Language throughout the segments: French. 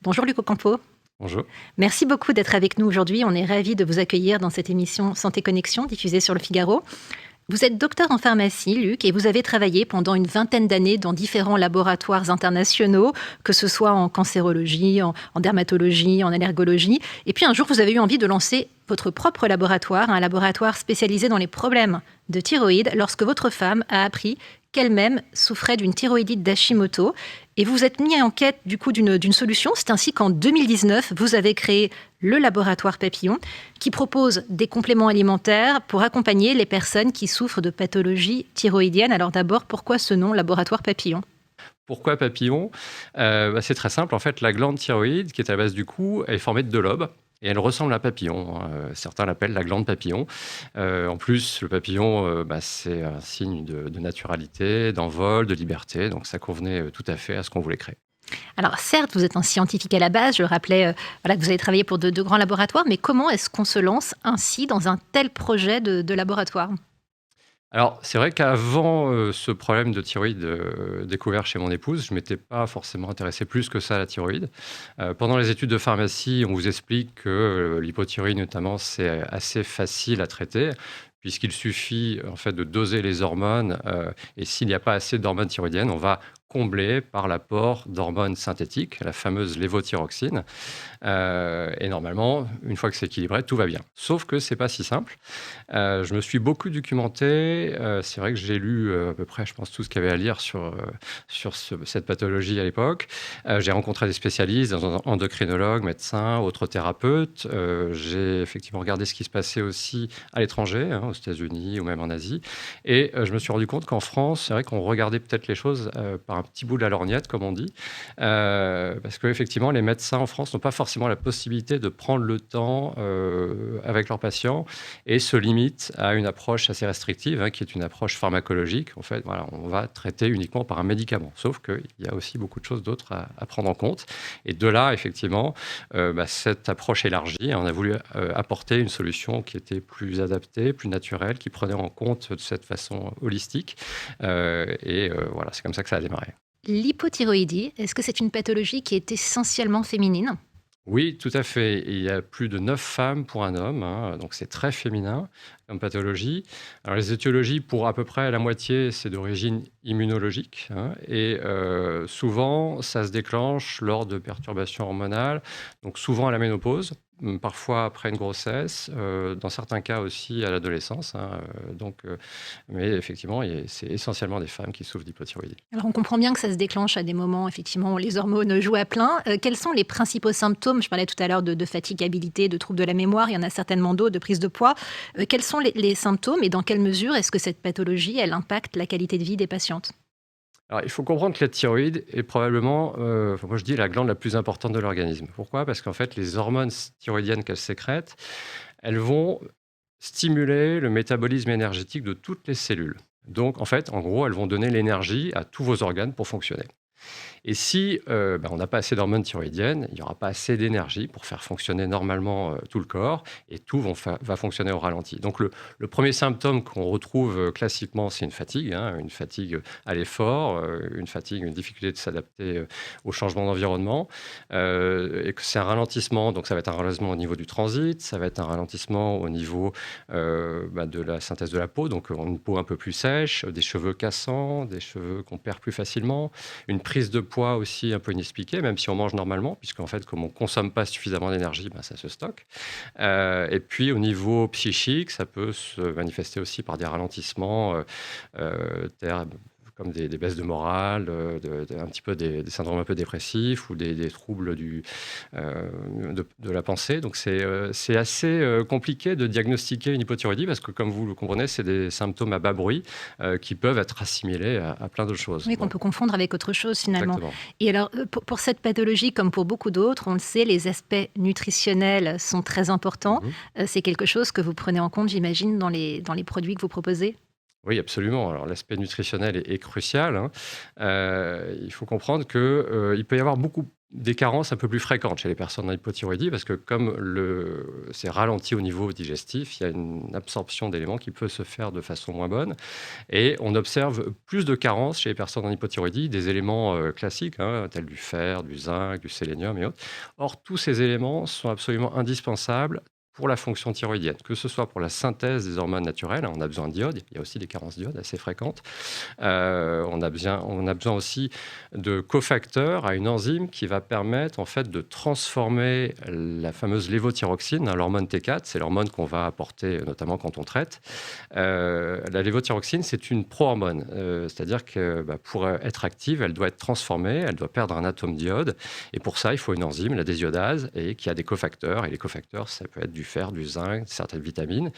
Bonjour Luc Ocampo. Bonjour. Merci beaucoup d'être avec nous aujourd'hui. On est ravis de vous accueillir dans cette émission Santé Connexion diffusée sur Le Figaro. Vous êtes docteur en pharmacie, Luc, et vous avez travaillé pendant une vingtaine d'années dans différents laboratoires internationaux, que ce soit en cancérologie, en dermatologie, en allergologie. Et puis un jour, vous avez eu envie de lancer votre propre laboratoire, un laboratoire spécialisé dans les problèmes de thyroïde, lorsque votre femme a appris qu'elle-même souffrait d'une thyroïdite d'Hashimoto. Et vous vous êtes mis en quête du coup d'une solution. C'est ainsi qu'en 2019, vous avez créé le laboratoire Papillon, qui propose des compléments alimentaires pour accompagner les personnes qui souffrent de pathologies thyroïdiennes. Alors d'abord, pourquoi ce nom, laboratoire Papillon ? Pourquoi papillon? C'est très simple. En fait, la glande thyroïde, qui est à la base du cou, elle est formée de 2 lobes. Et elle ressemble à un papillon. Certains l'appellent la glande papillon. En plus, le papillon, c'est un signe de naturalité, d'envol, de liberté. Donc ça convenait tout à fait à ce qu'on voulait créer. Alors certes, vous êtes un scientifique à la base, je rappelais que vous avez travaillé pour de grands laboratoires, mais comment est-ce qu'on se lance ainsi dans un tel projet de laboratoire ? Alors, c'est vrai qu'avant ce problème de thyroïde découvert chez mon épouse, je ne m'étais pas forcément intéressé plus que ça à la thyroïde. Pendant les études de pharmacie, on vous explique que l'hypothyroïde notamment, c'est assez facile à traiter, puisqu'il suffit en fait de doser les hormones, et s'il n'y a pas assez d'hormones thyroïdiennes, on va combler par l'apport d'hormones synthétiques, la fameuse lévothyroxine. Et normalement, une fois que c'est équilibré, tout va bien. Sauf que c'est pas si simple. Je me suis beaucoup documenté. C'est vrai que j'ai lu à peu près, je pense, tout ce qu'il y avait à lire sur cette pathologie à l'époque. J'ai rencontré des spécialistes, des endocrinologues, médecins, autres thérapeutes. J'ai effectivement regardé ce qui se passait aussi à l'étranger, aux États-Unis ou même en Asie. Et je me suis rendu compte qu'en France, c'est vrai qu'on regardait peut-être les choses par un petit bout de la lorgnette, comme on dit. Parce qu'effectivement, les médecins en France n'ont pas forcément la possibilité de prendre le temps avec leurs patients et se limitent à une approche assez restrictive, qui est une approche pharmacologique. En fait, voilà, on va traiter uniquement par un médicament. Sauf qu'il y a aussi beaucoup de choses d'autres à prendre en compte. Et de là, effectivement, cette approche élargie, on a voulu apporter une solution qui était plus adaptée, plus naturelle, qui prenait en compte de cette façon holistique. Voilà, c'est comme ça que ça a démarré. L'hypothyroïdie, est-ce que c'est une pathologie qui est essentiellement féminine ? Oui, tout à fait. Il y a plus de 9 femmes pour un homme, donc c'est très féminin comme pathologie. Alors les étiologies, pour à peu près la moitié, c'est d'origine immunologique, et souvent, ça se déclenche lors de perturbations hormonales, donc souvent à la ménopause, parfois après une grossesse, dans certains cas aussi à l'adolescence, mais effectivement, c'est essentiellement des femmes qui souffrent d'hypothyroïdie. Alors on comprend bien que ça se déclenche à des moments effectivement où les hormones jouent à plein. Quels sont les principaux symptômes ? Je parlais tout à l'heure de fatigabilité, de troubles de la mémoire, il y en a certainement d'autres, de prise de poids. Quels sont les symptômes et dans quelle mesure est-ce que cette pathologie, elle impacte la qualité de vie des patientes ? Alors, il faut comprendre que la thyroïde est probablement, moi je dis, la glande la plus importante de l'organisme. Pourquoi? Parce qu'en fait, les hormones thyroïdiennes qu'elle sécrète, elles vont stimuler le métabolisme énergétique de toutes les cellules. Donc, en fait, en gros, elles vont donner l'énergie à tous vos organes pour fonctionner. Et si on n'a pas assez d'hormones thyroïdiennes, il n'y aura pas assez d'énergie pour faire fonctionner normalement tout le corps, et tout va fonctionner au ralenti. Donc le premier symptôme qu'on retrouve classiquement, c'est une fatigue à l'effort, une difficulté de s'adapter au changement d'environnement, et que c'est un ralentissement. Donc ça va être un ralentissement au niveau du transit, ça va être un ralentissement au niveau de la synthèse de la peau, donc une peau un peu plus sèche, des cheveux cassants, des cheveux qu'on perd plus facilement, une prise de poids aussi un peu inexpliquée, même si on mange normalement, puisqu'en fait, comme on ne consomme pas suffisamment d'énergie, ça se stocke. Et puis, au niveau psychique, ça peut se manifester aussi par des ralentissements, comme des baisses de morale, un petit peu des syndromes un peu dépressifs ou des troubles de la pensée. Donc, c'est assez compliqué de diagnostiquer une hypothyroïdie parce que, comme vous le comprenez, c'est des symptômes à bas bruit qui peuvent être assimilés à plein d'autres choses. Oui, qu'on peut confondre avec autre chose finalement. Exactement. Et alors, pour cette pathologie, comme pour beaucoup d'autres, on le sait, les aspects nutritionnels sont très importants. Mhm. C'est quelque chose que vous prenez en compte, j'imagine, dans les produits que vous proposez ? Oui, absolument. Alors, l'aspect nutritionnel est crucial. Il faut comprendre qu'il peut y avoir beaucoup des carences un peu plus fréquentes chez les personnes en hypothyroïdie parce que comme c'est ralenti au niveau digestif, il y a une absorption d'éléments qui peut se faire de façon moins bonne. Et on observe plus de carences chez les personnes en hypothyroïdie, des éléments classiques, hein, tels du fer, du zinc, du sélénium et autres. Or, tous ces éléments sont absolument indispensables pour la fonction thyroïdienne, que ce soit pour la synthèse des hormones naturelles, on a besoin d'iode, il y a aussi des carences d'iode assez fréquentes. On a besoin aussi de cofacteurs à une enzyme qui va permettre en fait de transformer la fameuse lévothyroxine, hein, l'hormone T4, c'est l'hormone qu'on va apporter notamment quand on traite. La lévothyroxine, c'est une pro-hormone, c'est-à-dire que pour être active, elle doit être transformée, elle doit perdre un atome d'iode, et pour ça, il faut une enzyme, la désiodase, et qui a des cofacteurs, et les cofacteurs, ça peut être du fer, du zinc, certaines vitamines.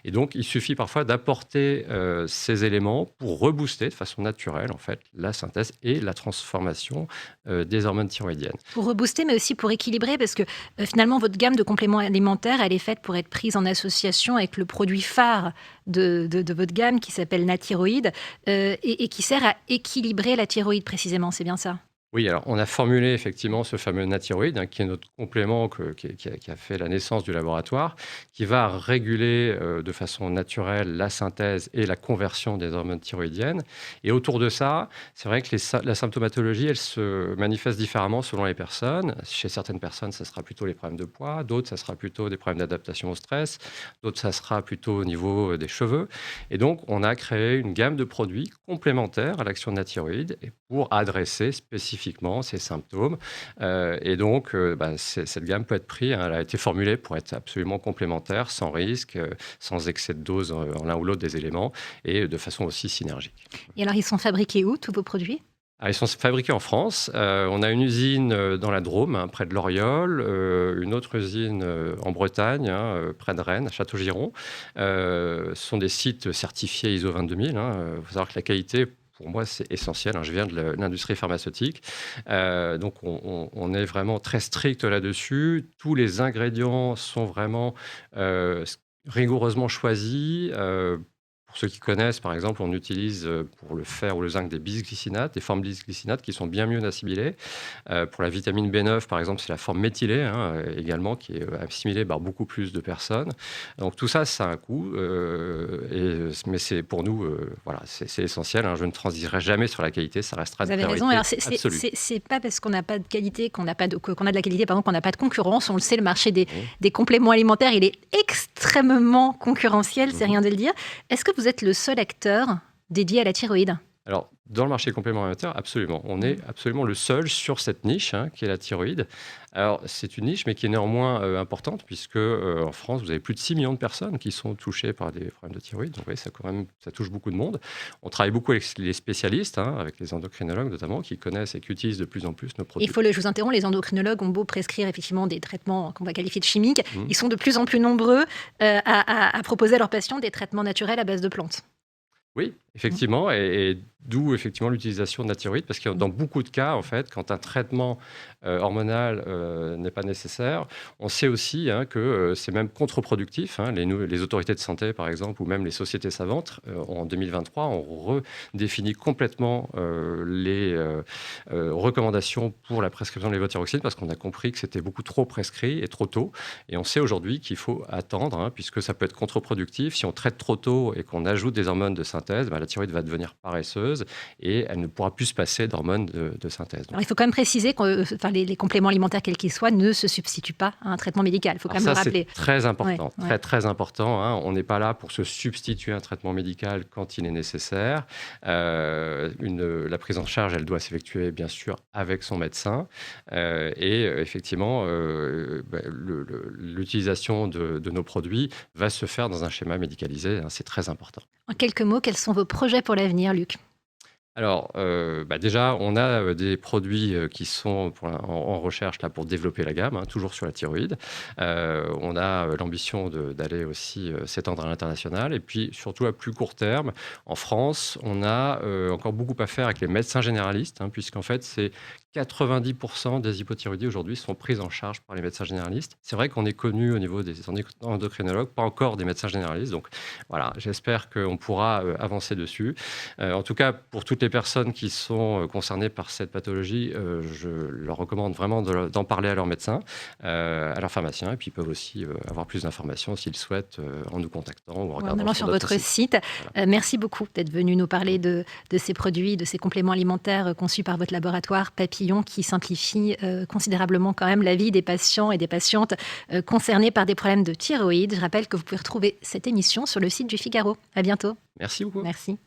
Et donc, il suffit parfois d'apporter ces éléments pour rebooster de façon naturelle, en fait, la synthèse et la transformation des hormones thyroïdiennes. Pour rebooster, mais aussi pour équilibrer, parce que finalement, votre gamme de compléments alimentaires, elle est faite pour être prise en association avec le produit phare de votre gamme qui s'appelle Nathyroïde et qui sert à équilibrer la thyroïde précisément, c'est bien ça? Oui, alors on a formulé effectivement ce fameux Nathyroïde, hein, qui est notre complément qui a fait la naissance du laboratoire, qui va réguler de façon naturelle la synthèse et la conversion des hormones thyroïdiennes. Et autour de ça, c'est vrai que la symptomatologie, elle se manifeste différemment selon les personnes. Chez certaines personnes, ça sera plutôt les problèmes de poids, d'autres, ça sera plutôt des problèmes d'adaptation au stress, d'autres, ça sera plutôt au niveau des cheveux. Et donc, on a créé une gamme de produits complémentaires à l'action de Nathyroïde et pour adresser spécifiquement ces symptômes. Et donc, cette gamme peut être prise, hein, elle a été formulée pour être absolument complémentaire, sans risque, sans excès de dose en l'un ou l'autre des éléments, et de façon aussi synergique. Et alors, ils sont fabriqués où, tous vos produits? Ils sont fabriqués en France. On a une usine dans la Drôme, hein, près de Loriol, une autre usine en Bretagne, hein, près de Rennes, à Châteaugiron. Ce sont des sites certifiés ISO 22000. Il faut savoir que la qualité, pour moi, c'est essentiel, hein. Je viens de l'industrie pharmaceutique. Donc, on est vraiment très strict là-dessus. Tous les ingrédients sont vraiment rigoureusement choisis. Pour ceux qui connaissent, par exemple, on utilise pour le fer ou le zinc des bisglycinates, des formes bisglycinates qui sont bien mieux assimilées. Pour la vitamine B9, par exemple, c'est la forme méthylée également qui est assimilée par beaucoup plus de personnes. Donc tout ça, ça a un coût. Mais c'est pour nous, voilà, c'est essentiel, hein. Je ne transigerai jamais sur la qualité, ça restera Vous de avez priorité raison. Alors, absolue. c'est pas parce qu'on n'a pas de qualité qu'on a de la qualité, pardon, qu'on n'a pas de concurrence. On le sait, le marché Mmh. des compléments alimentaires, il est extrêmement concurrentiel, c'est rien de le dire. Est-ce que vous êtes le seul acteur dédié à la thyroïde? Alors, dans le marché complément alimentaire, absolument. On est absolument le seul sur cette niche, hein, qui est la thyroïde. Alors, c'est une niche, mais qui est néanmoins importante, puisque en France, vous avez plus de 6 millions de personnes qui sont touchées par des problèmes de thyroïde. Donc, oui, ça touche beaucoup de monde. On travaille beaucoup avec les spécialistes, hein, avec les endocrinologues notamment, qui connaissent et qui utilisent de plus en plus nos produits. Je vous interromps, les endocrinologues ont beau prescrire effectivement des traitements qu'on va qualifier de chimiques, Mmh. ils sont de plus en plus nombreux à proposer à leurs patients des traitements naturels à base de plantes. Oui, effectivement, et d'où effectivement l'utilisation de la thyroïde, parce que dans beaucoup de cas, en fait, quand un traitement hormonal n'est pas nécessaire, on sait aussi, hein, que c'est même contre-productif, hein. Les autorités de santé, par exemple, ou même les sociétés savantes, en 2023, ont redéfini complètement les recommandations pour la prescription de lévothyroxine, parce qu'on a compris que c'était beaucoup trop prescrit et trop tôt. Et on sait aujourd'hui qu'il faut attendre, hein, puisque ça peut être contre-productif. Si on traite trop tôt et qu'on ajoute des hormones de synthèse, la thyroïde va devenir paresseuse et elle ne pourra plus se passer d'hormones de synthèse. Alors, il faut quand même préciser que les compléments alimentaires, quels qu'ils soient, ne se substituent pas à un traitement médical. Il faut quand même le rappeler. C'est très important, Ouais. très important, hein. On n'est pas là pour se substituer à un traitement médical quand il est nécessaire. La prise en charge, elle doit s'effectuer, bien sûr, avec son médecin. Effectivement, l'utilisation de nos produits va se faire dans un schéma médicalisé, hein. C'est très important. En quelques mots, quels sont vos projets pour l'avenir, Luc? Alors, déjà, on a des produits qui sont en recherche là, pour développer la gamme, hein, toujours sur la thyroïde. On a l'ambition d'aller aussi s'étendre à l'international. Et puis, surtout à plus court terme, en France, on a encore beaucoup à faire avec les médecins généralistes, hein, puisqu'en fait, c'est 90% des hypothyroïdies aujourd'hui sont prises en charge par les médecins généralistes. C'est vrai qu'on est connu au niveau des endocrinologues, pas encore des médecins généralistes. Donc voilà, j'espère qu'on pourra avancer dessus. En tout cas, pour toutes les personnes qui sont concernées par cette pathologie, je leur recommande vraiment d'en parler à leur médecin, à leur pharmacien, et puis ils peuvent aussi avoir plus d'informations s'ils souhaitent en nous contactant ou en En regardant allant sur sur notre votre site. site. Voilà. Merci beaucoup d'être venu nous parler de ces produits, de ces compléments alimentaires conçus par votre laboratoire Papillon qui simplifient considérablement quand même la vie des patients et des patientes concernés par des problèmes de thyroïde. Je rappelle que vous pouvez retrouver cette émission sur le site du Figaro. À bientôt. Merci beaucoup. Merci.